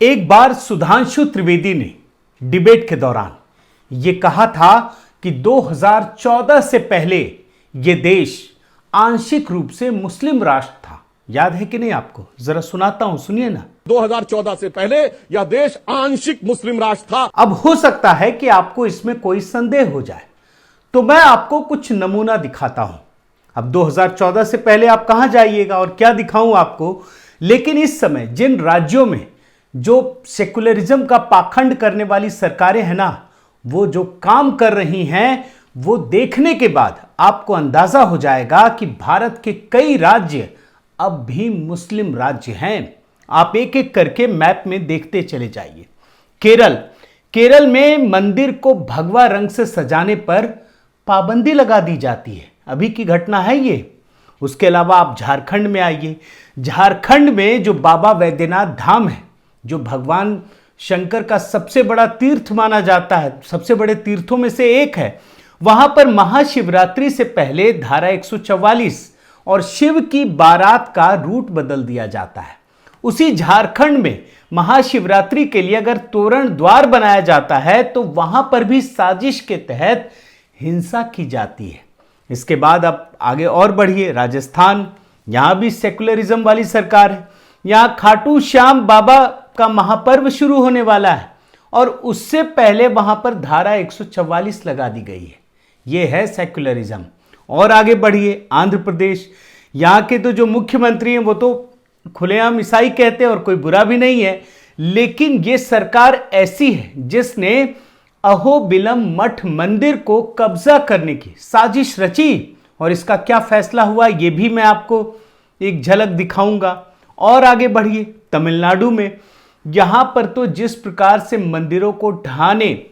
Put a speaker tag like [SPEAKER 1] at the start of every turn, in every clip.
[SPEAKER 1] एक बार सुधांशु त्रिवेदी ने डिबेट के दौरान यह कहा था कि 2014 से पहले यह देश आंशिक रूप से मुस्लिम राष्ट्र था। याद है कि नहीं आपको? जरा सुनाता हूं, सुनिए ना।
[SPEAKER 2] 2014 से पहले यह देश आंशिक मुस्लिम राष्ट्र था।
[SPEAKER 1] अब हो सकता है कि आपको इसमें कोई संदेह हो जाए, तो मैं आपको कुछ नमूना दिखाता हूं। अब 2014 से पहले आप कहां जाइएगा और क्या दिखाऊं आपको, लेकिन इस समय जिन राज्यों में जो सेकुलरिज्म का पाखंड करने वाली सरकारें हैं ना, वो जो काम कर रही हैं, वो देखने के बाद आपको अंदाजा हो जाएगा कि भारत के कई राज्य अब भी मुस्लिम राज्य हैं। आप एक एक करके मैप में देखते चले जाइए। केरल में मंदिर को भगवा रंग से सजाने पर पाबंदी लगा दी जाती है। अभी की घटना है ये। उसके अलावा आप झारखंड में आइए। झारखंड में जो बाबा वैद्यनाथ धाम है, जो भगवान शंकर का सबसे बड़ा तीर्थ माना जाता है, सबसे बड़े तीर्थों में से एक है, वहां पर महाशिवरात्रि से पहले धारा 144 और शिव की बारात का रूट बदल दिया जाता है। उसी झारखंड में महाशिवरात्रि के लिए अगर तोरण द्वार बनाया जाता है तो वहां पर भी साजिश के तहत हिंसा की जाती है। इसके बाद आप आगे और बढ़िए, राजस्थान, यहां भी सेकुलरिज्म वाली सरकार है। यहां खाटू श्याम बाबा का महापर्व शुरू होने वाला है और उससे पहले वहां पर धारा 144 लगा दी गई है। यह है सेकुलरिज्म। और आगे बढ़िए, आंध्र प्रदेश, यहां के तो जो मुख्यमंत्री हैं वो तो खुलेआम ईसाई कहते हैं और कोई बुरा भी नहीं है, लेकिन यह सरकार ऐसी है जिसने अहोबिलम मठ मंदिर को कब्जा करने की साजिश रची। और इसका क्या फैसला हुआ यह भी मैं आपको एक झलक दिखाऊंगा। और आगे बढ़िए, तमिलनाडु में, यहां पर तो जिस प्रकार से मंदिरों को ढहाने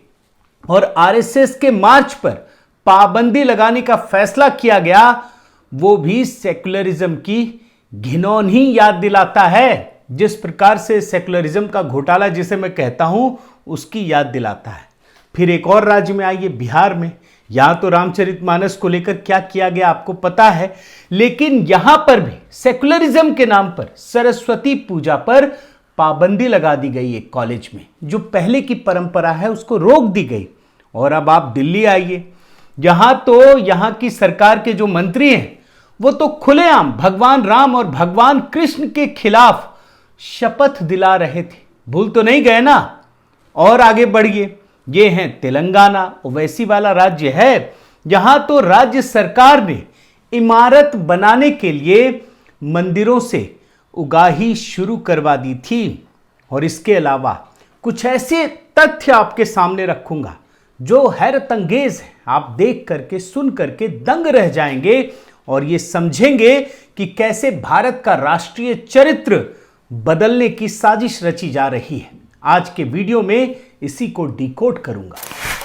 [SPEAKER 1] और आरएसएस के मार्च पर पाबंदी लगाने का फैसला किया गया, वो भी सेकुलरिज्म की घिनौनी याद दिलाता है। जिस प्रकार से सेकुलरिज्म का घोटाला जिसे मैं कहता हूं, उसकी याद दिलाता है। फिर एक और राज्य में आइए, बिहार में। यहां तो रामचरितमानस को लेकर क्या किया गया आपको पता है, लेकिन यहां पर भी सेकुलरिज्म के नाम पर सरस्वती पूजा पर पाबंदी लगा दी गई। एक कॉलेज में जो पहले की परंपरा है उसको रोक दी गई। और अब आप दिल्ली आइए, यहां की सरकार के जो मंत्री हैं वो तो खुलेआम भगवान राम और भगवान कृष्ण के खिलाफ शपथ दिला रहे थे। भूल तो नहीं गए ना? और आगे बढ़िए, ये है तेलंगाना, ओवैसी वाला राज्य है। यहां तो राज्य सरकार ने इमारत बनाने के लिए मंदिरों से उगाही शुरू करवा दी थी। और इसके अलावा कुछ ऐसे तथ्य आपके सामने रखूंगा जो हैरत अंगेज है। आप देख करके, सुन करके दंग रह जाएंगे और ये समझेंगे कि कैसे भारत का राष्ट्रीय चरित्र बदलने की साजिश रची जा रही है। आज के वीडियो में इसी को डिकोड करूंगा।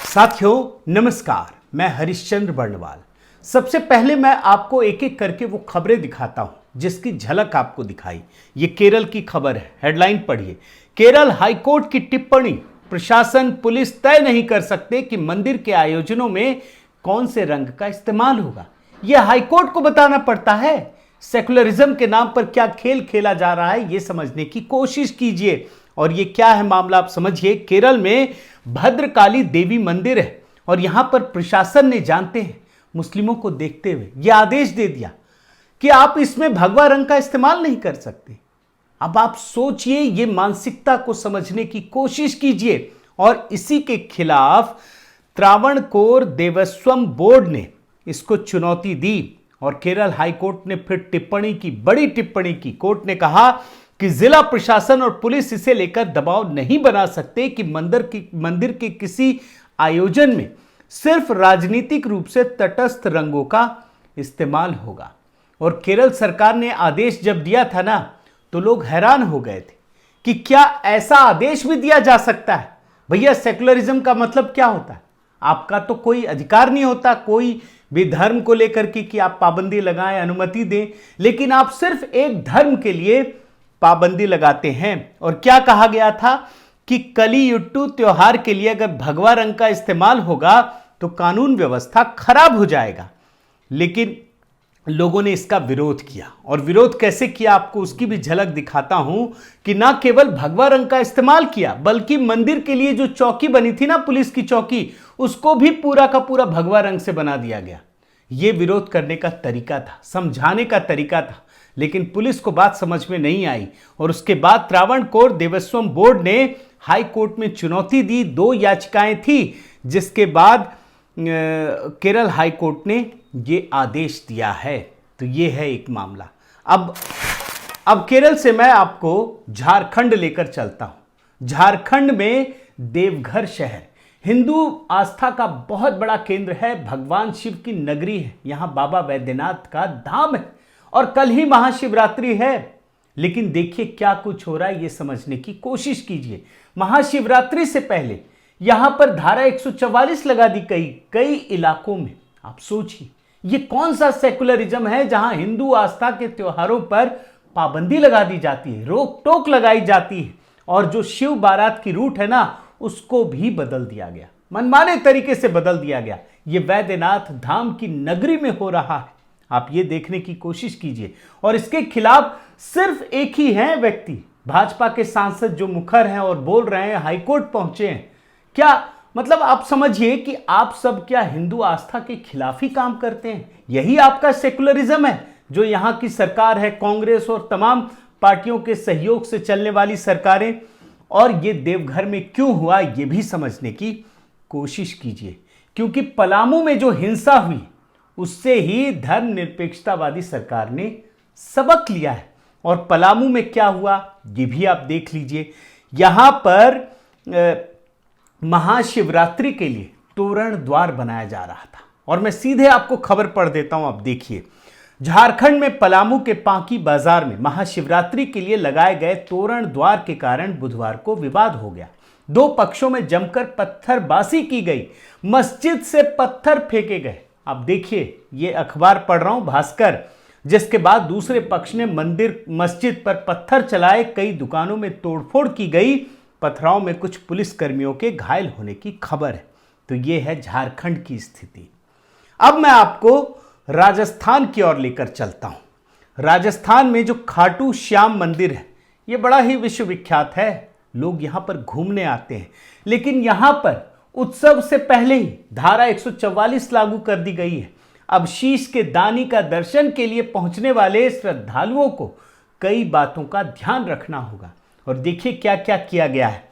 [SPEAKER 1] साथियों नमस्कार, मैं हरिश्चंद्र बर्णवाल। सबसे पहले मैं आपको एक एक करके वो खबरें दिखाता हूं जिसकी झलक आपको दिखाई। ये केरल की खबर है, हेडलाइन पढ़िए। केरल हाईकोर्ट की टिप्पणी, प्रशासन पुलिस तय नहीं कर सकते कि मंदिर के आयोजनों में कौन से रंग का इस्तेमाल होगा। यह हाईकोर्ट को बताना पड़ता है। सेकुलरिज्म के नाम पर क्या खेल खेला जा रहा है यह समझने की कोशिश कीजिए। और यह क्या है मामला आप समझिए। केरल में भद्रकाली देवी मंदिर है और यहां पर प्रशासन ने, जानते हैं, मुस्लिमों को देखते हुए यह आदेश दे दिया कि आप इसमें भगवा रंग का इस्तेमाल नहीं कर सकते। अब आप सोचिए, यह मानसिकता को समझने की कोशिश कीजिए। और इसी के खिलाफ त्रावणकोर देवस्वम बोर्ड ने इसको चुनौती दी और केरल हाईकोर्ट ने फिर टिप्पणी की, बड़ी टिप्पणी की। कोर्ट ने कहा कि जिला प्रशासन और पुलिस इसे लेकर दबाव नहीं बना सकते कि मंदिर के किसी आयोजन में सिर्फ राजनीतिक रूप से तटस्थ रंगों का इस्तेमाल होगा। और केरल सरकार ने आदेश जब दिया था ना, तो लोग हैरान हो गए थे कि क्या ऐसा आदेश भी दिया जा सकता है। भैया, सेकुलरिज्म का मतलब क्या होता है? आपका तो कोई अधिकार नहीं होता कोई भी धर्म को लेकर कि आप पाबंदी लगाएं, अनुमति दें, लेकिन आप सिर्फ एक धर्म के लिए पाबंदी लगाते हैं। और क्या कहा गया था कि कलियुट्टू त्योहार के लिए अगर भगवा रंग का इस्तेमाल होगा तो कानून व्यवस्था खराब हो जाएगा। लेकिन लोगों ने इसका विरोध किया, और विरोध कैसे किया आपको उसकी भी झलक दिखाता हूं कि ना केवल भगवा रंग का इस्तेमाल किया, बल्कि मंदिर के लिए जो चौकी बनी थी ना, पुलिस की चौकी, उसको भी पूरा का पूरा भगवा रंग से बना दिया गया। यह विरोध करने का तरीका था, समझाने का तरीका था, लेकिन पुलिस को बात समझ में नहीं आई और उसके बाद त्रावणकोर देवस्थानम बोर्ड ने हाई कोर्ट में चुनौती दी। 2 याचिकाएं थी, जिसके बाद केरल हाई कोर्ट ने ये आदेश दिया है। तो ये है एक मामला। अब केरल से मैं आपको झारखंड लेकर चलता हूं। झारखंड में देवघर शहर हिंदू आस्था का बहुत बड़ा केंद्र है, भगवान शिव की नगरी है, यहां बाबा वैद्यनाथ का धाम है और कल ही महाशिवरात्रि है। लेकिन देखिए क्या कुछ हो रहा है, ये समझने की कोशिश कीजिए। महाशिवरात्रि से पहले यहां पर धारा 144 लगा दी गई कई इलाकों में। आप सोचिए ये कौन सा सेकुलरिज्म है जहां हिंदू आस्था के त्योहारों पर पाबंदी लगा दी जाती है, रोक टोक लगाई जाती है, और जो शिव बारात की रूट है ना, उसको भी बदल दिया गया, मनमाने तरीके से बदल दिया गया। ये वैद्यनाथ धाम की नगरी में हो रहा है। आप ये देखने की कोशिश कीजिए, और इसके खिलाफ सिर्फ एक ही है व्यक्ति, भाजपा के सांसद जो मुखर हैं और बोल रहे हैं, हाईकोर्ट पहुंचे हैं। क्या मतलब आप समझिए कि आप सब क्या हिंदू आस्था के खिलाफ ही काम करते हैं? यही आपका सेकुलरिज्म है जो यहां की सरकार है, कांग्रेस और तमाम पार्टियों के सहयोग से चलने वाली सरकारें। और ये देवघर में क्यों हुआ ये भी समझने की कोशिश कीजिए, क्योंकि पलामू में जो हिंसा हुई उससे ही धर्मनिरपेक्षतावादी सरकार ने सबक लिया है। और पलामू में क्या हुआ ये भी आप देख लीजिए। यहां पर महाशिवरात्रि के लिए तोरण द्वार बनाया जा रहा था, और मैं सीधे आपको खबर पढ़ देता हूं। आप देखिए, झारखंड में पलामू के पांकी बाजार में महाशिवरात्रि के लिए लगाए गए तोरण द्वार के कारण बुधवार को विवाद हो गया। 2 पक्षों में जमकर पत्थरबाजी की गई, मस्जिद से पत्थर फेंके गए। आप देखिए, ये अखबार पढ़ रहा हूं भास्कर, जिसके बाद दूसरे पक्ष ने मस्जिद पर पत्थर चलाए, कई दुकानों में तोड़फोड़ की गई, पथराव में कुछ पुलिसकर्मियों के घायल होने की खबर है। तो ये है झारखंड की स्थिति। अब मैं आपको राजस्थान की ओर लेकर चलता हूं। राजस्थान में जो खाटू श्याम मंदिर है, ये बड़ा ही विश्वविख्यात है, लोग यहां पर घूमने आते हैं। लेकिन यहां पर उत्सव से पहले ही धारा 144 लागू कर दी गई है। अब शीश के दानी का दर्शन के लिए पहुंचने वाले श्रद्धालुओं को कई बातों का ध्यान रखना होगा। और देखिए क्या क्या किया गया है।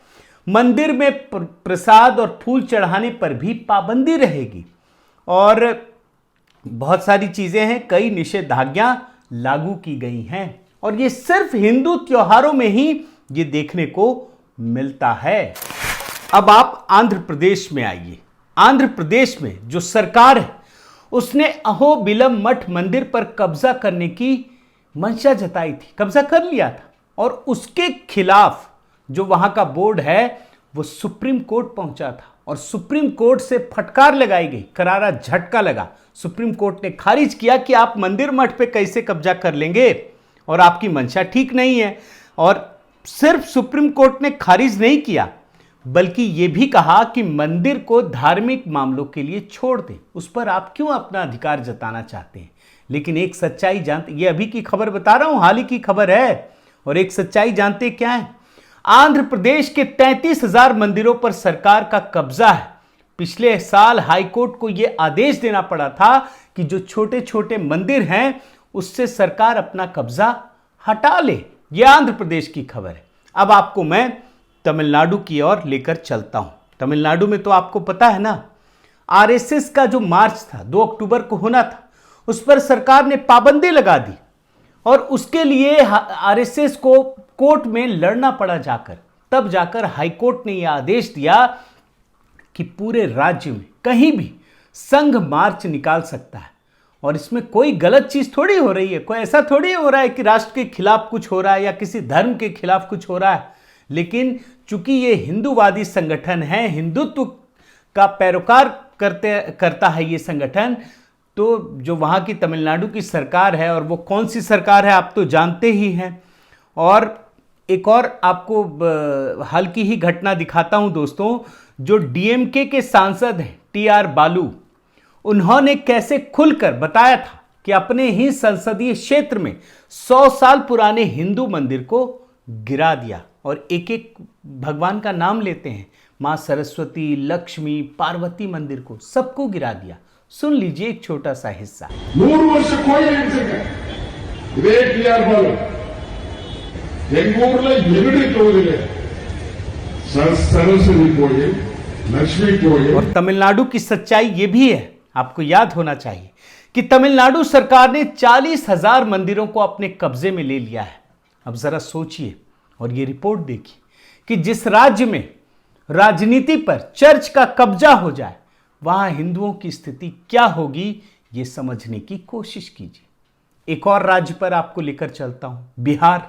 [SPEAKER 1] मंदिर में प्रसाद और फूल चढ़ाने पर भी पाबंदी रहेगी, और बहुत सारी चीजें हैं, कई निषेधाज्ञा लागू की गई हैं, और ये सिर्फ हिंदू त्योहारों में ही ये देखने को मिलता है। अब आप आंध्र प्रदेश में आइए। आंध्र प्रदेश में जो सरकार है उसने अहोबिलम मठ मंदिर पर कब्जा करने की मंशा जताई थी, कब्जा कर लिया था, और उसके खिलाफ जो वहां का बोर्ड है वो सुप्रीम कोर्ट पहुंचा था, और सुप्रीम कोर्ट से फटकार लगाई गई, करारा झटका लगा। सुप्रीम कोर्ट ने खारिज किया कि आप मंदिर मठ पे कैसे कब्जा कर लेंगे, और आपकी मंशा ठीक नहीं है। और सिर्फ सुप्रीम कोर्ट ने खारिज नहीं किया, बल्कि यह भी कहा कि मंदिर को धार्मिक मामलों के लिए छोड़ दें, उस पर आप क्यों अपना अधिकार जताना चाहते हैं। लेकिन एक सच्चाई जानते, ये अभी की खबर बता रहा हूं, हाल ही की खबर है, और एक सच्चाई जानते क्या है? आंध्र प्रदेश के 33,000 मंदिरों पर सरकार का कब्जा है। पिछले साल हाईकोर्ट को यह आदेश देना पड़ा था कि जो छोटे छोटे मंदिर हैं उससे सरकार अपना कब्जा हटा ले। यह आंध्र प्रदेश की खबर है। अब आपको मैं तमिलनाडु की ओर लेकर चलता हूं। तमिलनाडु में तो आपको पता है ना, आरएसएस का जो मार्च था 2 अक्टूबर को होना था, उस पर सरकार ने पाबंदी लगा दी, और उसके लिए आरएसएस को कोर्ट में लड़ना पड़ा जाकर। तब जाकर हाईकोर्ट ने यह आदेश दिया कि पूरे राज्य में कहीं भी संघ मार्च निकाल सकता है, और इसमें कोई गलत चीज थोड़ी हो रही है, कोई ऐसा थोड़ी हो रहा है कि राष्ट्र के खिलाफ कुछ हो रहा है या किसी धर्म के खिलाफ कुछ हो रहा है। लेकिन चूंकि ये हिंदूवादी संगठन है, हिंदुत्व का पैरोकार करता है ये संगठन, तो जो वहाँ की तमिलनाडु की सरकार है, और वो कौन सी सरकार है आप तो जानते ही हैं। और एक और आपको हाल की ही घटना दिखाता हूं दोस्तों, जो डीएमके के सांसद हैं टीआर बालू, उन्होंने कैसे खुलकर बताया था कि अपने ही संसदीय क्षेत्र में 100 साल पुराने हिंदू मंदिर को गिरा दिया और एक एक भगवान का नाम लेते हैं, मां सरस्वती, लक्ष्मी, पार्वती मंदिर को सबको गिरा दिया। सुन लीजिए एक छोटा सा हिस्सा।
[SPEAKER 3] 100 ವರ್ಷ ಕೋಯಿಲ್ ಎಣಿಸಿಕೆ ಇದೇ ಟಿಆರ್ ಬಾಲು ಎಂಗೂರ್ಲ ಎರಡು ಕೋಯಿಲೆ सरस्वती कोयल, लक्ष्मी कोयल।
[SPEAKER 1] और तमिलनाडु की सच्चाई ये भी है, आपको याद होना चाहिए कि तमिलनाडु सरकार ने 40,000 मंदिरों को अपने कब्जे में ले लिया है। अब जरा सोचिए और ये रिपोर्ट देखिए कि जिस राज्य में राजनीति पर चर्च का कब्जा हो जाए वहां हिंदुओं की स्थिति क्या होगी, ये समझने की कोशिश कीजिए। एक और राज्य पर आपको लेकर चलता हूं, बिहार।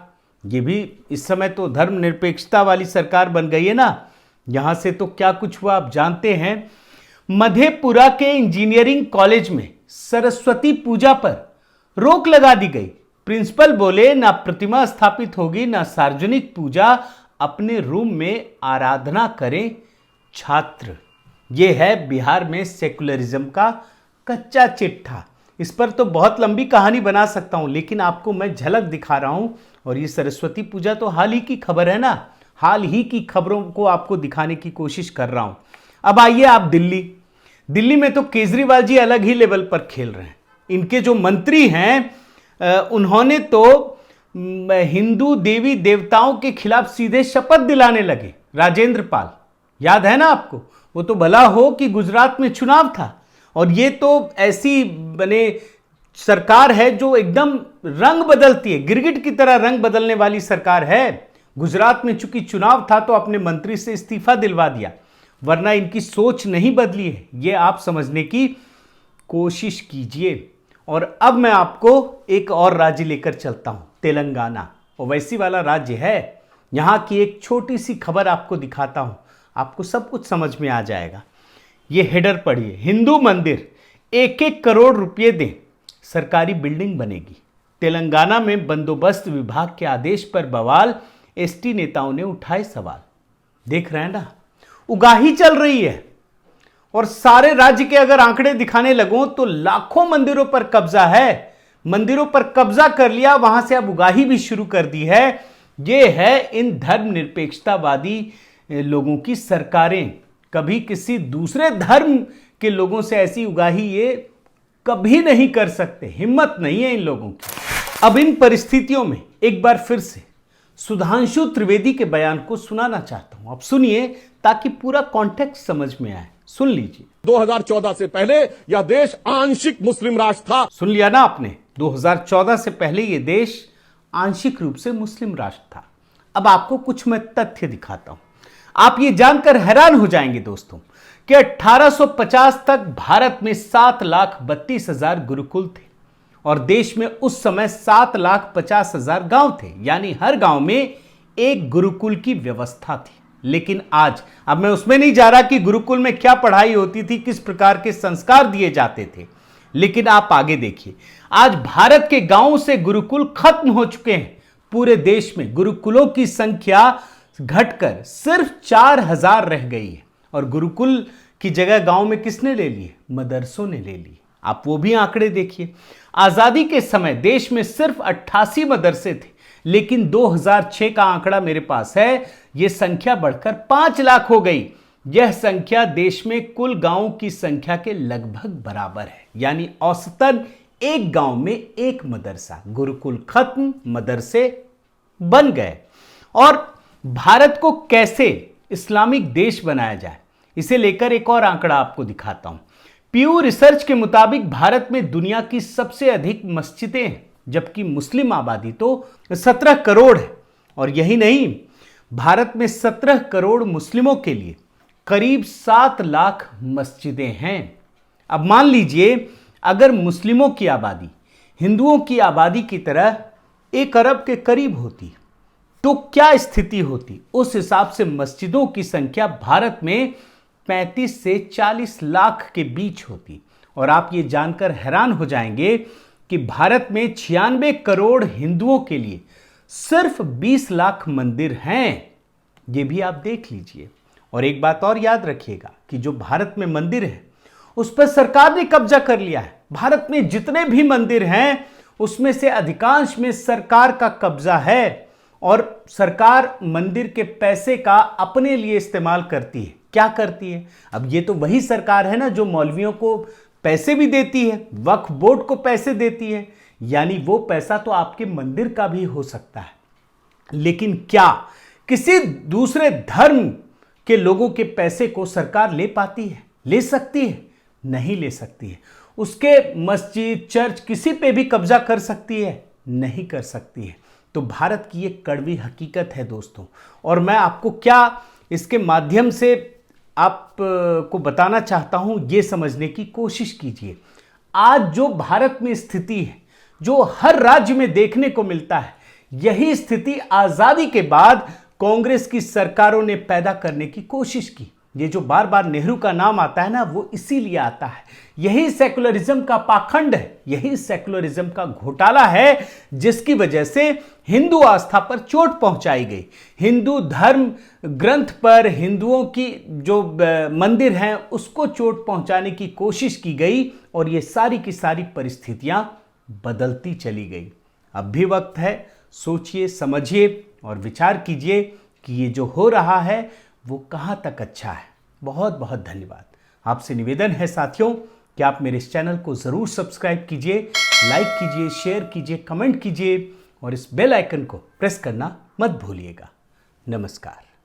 [SPEAKER 1] ये भी इस समय तो धर्मनिरपेक्षता वाली सरकार बन गई है ना। यहां से तो क्या कुछ हुआ आप जानते हैं। मधेपुरा के इंजीनियरिंग कॉलेज में सरस्वती पूजा पर रोक लगा दी गई। प्रिंसिपल बोले ना प्रतिमा स्थापित होगी ना सार्वजनिक पूजा, अपने रूम में आराधना करें छात्र। यह है बिहार में सेकुलरिज्म का कच्चा चिट्ठा। इस पर तो बहुत लंबी कहानी बना सकता हूं, लेकिन आपको मैं झलक दिखा रहा हूं। और ये सरस्वती पूजा तो हाल ही की खबर है ना, हाल ही की खबरों को आपको दिखाने की कोशिश कर रहा हूं। अब आइए आप दिल्ली में तो केजरीवाल जी अलग ही लेवल पर खेल रहे हैं। इनके जो मंत्री हैं उन्होंने तो हिंदू देवी देवताओं के खिलाफ सीधे शपथ दिलाने लगे। राजेंद्र पाल, याद है ना आपको? वो तो भला हो कि गुजरात में चुनाव था और ये तो ऐसी बने सरकार है जो एकदम रंग बदलती है, गिरगिट की तरह रंग बदलने वाली सरकार है। गुजरात में चूंकि चुनाव था तो अपने मंत्री से इस्तीफा दिलवा दिया, वरना इनकी सोच नहीं बदली है। ये आप समझने की कोशिश कीजिए। और अब मैं आपको एक और राज्य लेकर चलता हूं, तेलंगाना। ओवैसी वाला राज्य है। यहां की एक छोटी सी खबर आपको दिखाता हूं, आपको सब कुछ समझ में आ जाएगा। ये हेडर पढ़िए, हिंदू मंदिर 1-1 करोड़ रुपए दें सरकारी बिल्डिंग बनेगी। तेलंगाना में बंदोबस्त विभाग के आदेश पर बवाल, एसटी नेताओं ने उठाए सवाल। देख रहे हैं ना, उगाही चल रही है। और सारे राज्य के अगर आंकड़े दिखाने लगूं तो लाखों मंदिरों पर कब्जा है। मंदिरों पर कब्जा कर लिया, वहां से अब उगाही भी शुरू कर दी है। यह है इन धर्मनिरपेक्षतावादी लोगों की सरकारें। कभी किसी दूसरे धर्म के लोगों से ऐसी उगाही ये कभी नहीं कर सकते, हिम्मत नहीं है इन लोगों की। अब इन परिस्थितियों में एक बार फिर से सुधांशु त्रिवेदी के बयान को सुनाना चाहता हूं। अब सुनिए ताकि पूरा कॉन्टेक्स्ट समझ में आए। सुन लीजिए।
[SPEAKER 2] 2014 से पहले यह देश आंशिक मुस्लिम राष्ट्र था।
[SPEAKER 1] सुन लिया ना आपने, 2014 से पहले यह देश आंशिक रूप से मुस्लिम राष्ट्र था। अब आपको कुछ मैं तथ्य दिखाता हूं, आप ये जानकर हैरान हो जाएंगे दोस्तों कि 1850 तक भारत में 7,32,000 गुरुकुल थे और देश में उस समय 7,50,000 गांव थे, यानी हर गांव में एक गुरुकुल की व्यवस्था थी। लेकिन आज, अब मैं उसमें नहीं जा रहा कि गुरुकुल में क्या पढ़ाई होती थी, किस प्रकार के संस्कार दिए जाते थे, लेकिन आप आगे देखिए, आज भारत के गांवों से गुरुकुल खत्म हो चुके हैं। पूरे देश में गुरुकुलों की संख्या घटकर सिर्फ 4,000 रह गई है और गुरुकुल की जगह गांव में किसने ले ली? मदरसों ने ले ली। आप वो भी आंकड़े देखिए। आजादी के समय देश में सिर्फ 88 मदरसे थे, लेकिन 2006 का आंकड़ा मेरे पास है, यह संख्या बढ़कर 5 लाख हो गई। यह संख्या देश में कुल गांवों की संख्या के लगभग बराबर है, यानी औसतन एक गांव में एक मदरसा। गुरुकुल खत्म, मदरसे बन गए। और भारत को कैसे इस्लामिक देश बनाया जाए, इसे लेकर एक और आंकड़ा आपको दिखाता हूं। पीयू रिसर्च के मुताबिक भारत में दुनिया की सबसे अधिक मस्जिदें हैं, जबकि मुस्लिम आबादी तो 17 करोड़ है। और यही नहीं, भारत में 17 करोड़ मुस्लिमों के लिए करीब 7 लाख मस्जिदें हैं। अब मान लीजिए अगर मुस्लिमों की आबादी हिंदुओं की आबादी की तरह 1 अरब के करीब होती तो क्या स्थिति होती? उस हिसाब से मस्जिदों की संख्या भारत में 35 से 40 लाख के बीच होती। और आप ये जानकर हैरान हो जाएंगे कि भारत में 96 करोड़ हिंदुओं के लिए सिर्फ 20 लाख मंदिर हैं। ये भी आप देख लीजिए। और एक बात और याद रखिएगा कि जो भारत में मंदिर है उस पर सरकार ने कब्जा कर लिया है। भारत में जितने भी मंदिर हैं उसमें से अधिकांश में सरकार का कब्जा है और सरकार मंदिर के पैसे का अपने लिए इस्तेमाल करती है। क्या करती है? अब ये तो वही सरकार है ना जो मौलवियों को पैसे भी देती है, वक्फ बोर्ड को पैसे देती है, यानी वो पैसा तो आपके मंदिर का भी हो सकता है। लेकिन क्या किसी दूसरे धर्म के लोगों के पैसे को सरकार ले पाती है? ले सकती है? नहीं ले सकती है। उसके मस्जिद, चर्च, किसी पे भी कब्जा कर सकती है? नहीं कर सकती है। तो भारत की ये कड़वी हकीकत है दोस्तों, और मैं आपको क्या इसके माध्यम से आपको बताना चाहता हूं, ये समझने की कोशिश कीजिए। आज जो भारत में स्थिति है, जो हर राज्य में देखने को मिलता है, यही स्थिति आजादी के बाद कांग्रेस की सरकारों ने पैदा करने की कोशिश की। ये जो बार बार नेहरू का नाम आता है ना, वो इसीलिए आता है। यही सेकुलरिज्म का पाखंड है, यही सेकुलरिज्म का घोटाला है, जिसकी वजह से हिंदू आस्था पर चोट पहुंचाई गई। हिंदू धर्म ग्रंथ पर, हिंदुओं की जो मंदिर हैं उसको चोट पहुंचाने की कोशिश की गई, और ये सारी की सारी परिस्थितियां बदलती चली गई। अब भी वक्त है, सोचिए, समझिए और विचार कीजिए कि ये जो हो रहा है वो कहां तक अच्छा है। बहुत बहुत धन्यवाद। आपसे निवेदन है साथियों कि आप मेरे इस चैनल को जरूर सब्सक्राइब कीजिए, लाइक कीजिए, शेयर कीजिए, कमेंट कीजिए और इस बेल आइकन को प्रेस करना मत भूलिएगा। नमस्कार।